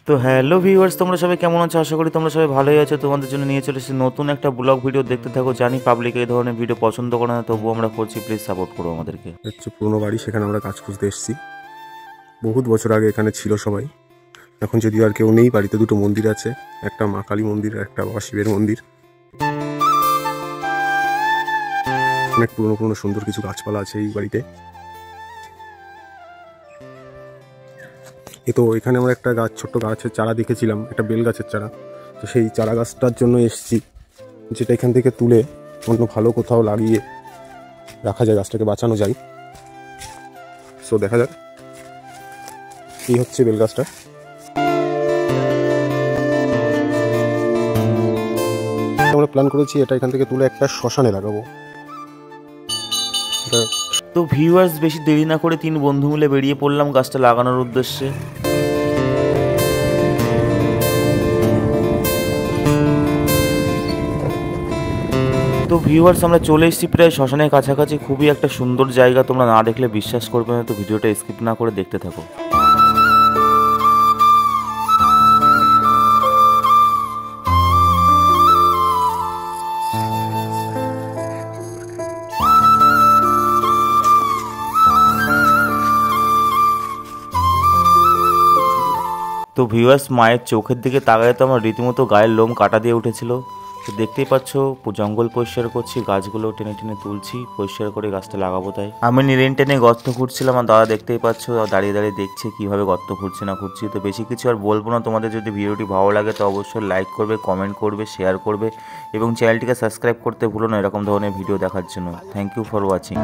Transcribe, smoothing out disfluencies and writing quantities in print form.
তো hello viewers, তোমরা সবাই কেমন আছো? আশা করি তোমরা সবাই ভালোই আছো। তোমাদের জন্য নিয়ে চলে এসেছি নতুন একটা ব্লগ ভিডিও। দেখতে থাকো। জানি পাবলিক এই ধরনের ভিডিও পছন্দ করে না, তবুও আমরা করছি। প্লিজ সাপোর্ট করো আমাদেরকে। হচ্ছে পুরোনো বাড়ি, সেখানে আমরা কাজ খুঁজতে এসেছি। বহুত বছর আগে এখানে ছিল সবাই। এখন যদিও আর কেউ নেই। বাড়িতে দুটো মন্দির আছে, একটা মা কালী মন্দির আর একটা বাবা শিবের মন্দির। অনেক পুরোনো পুরোনো সুন্দর কিছু গাছপালা আছে এই বাড়িতে। তো এখানে আমরা একটা গাছ, ছোট্ট গাছের চারা দেখেছিলাম, একটা বেল গাছের চারা। তো সেই চারা গাছটার জন্য এসেছি, যেটা এখান থেকে তুলে অন্য ভালো কোথাও লাগিয়ে রাখা যায়, গাছটাকে বাঁচানো যায়। সো দেখা যাক। এই হচ্ছে বেল গাছটা। আমরা প্ল্যান করেছি এটা এখান থেকে তুলে একটা শ্মশানে লাগাবো। তো ভিউয়ার্স, বেশি দেরি না করে 3 বন্ধু মিলে বেরিয়ে পড়লাম গাছটা লাগানোর উদ্দেশ্যে। তো ভিউয়ার্স, আমরা চলে এসেছি প্রায় শ্মশানের কাছাকাছি। খুবই একটা সুন্দর জায়গা, তোমরা না দেখলে বিশ্বাস করবে না। তো ভিডিওটা স্কিপ না করে দেখতে থাকো। তো ভিউয়ার্স, মায়ের চোখের দিকে তাকায় তো আমার রীতিমতো গায়ের লোম কাটা দিয়ে উঠেছিল। তো দেখতেই পাচ্ছ, জঙ্গল পরিষ্কার করছি, গাছগুলো টেনে টেনে তুলছি, পরিষ্কার করে গাছটা লাগাবো। তাই আমি নিরেন টেনে গর্ত খুঁড়ছিলাম, আর দাদা দেখতেই পাচ্ছ দাঁড়িয়ে দাঁড়িয়ে দেখছে কীভাবে গর্ত খুঁড়ছে না খুঁড়ছি। তো বেশি কিছু আর বলবো না। তোমাদের যদি ভিডিওটি ভালো লাগে তো অবশ্যই লাইক করবে, কমেন্ট করবে, শেয়ার করবে এবং চ্যানেলটিকে সাবস্ক্রাইব করতে ভুলো না এরকম ধরনের ভিডিও দেখার জন্য। Thank you for watching.